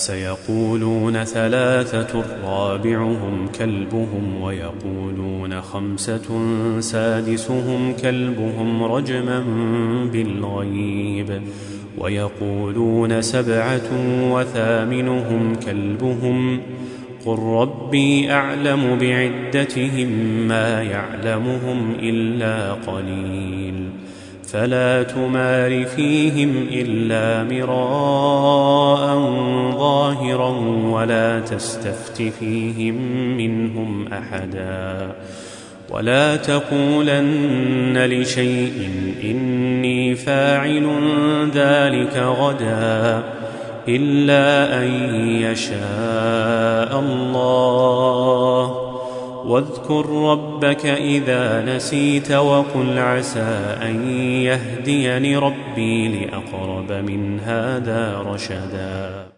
سيقولون ثلاثة رابعهم كلبهم ويقولون خمسة سادسهم كلبهم رجما بالغيب ويقولون سبعة وثامنهم كلبهم قل ربي أعلم بعدتهم ما يعلمهم إلا قليل فلا تمار فيهم إلا مراء ظاهرا ولا تستفت فيهم منهم أحدا ولا تقولن لشيء إني فاعل ذلك غدا إلا أن يشاء الله واذكر ربك إذا نسيت وقل عسى أن يهديني ربي لأقرب من هذا رشدا.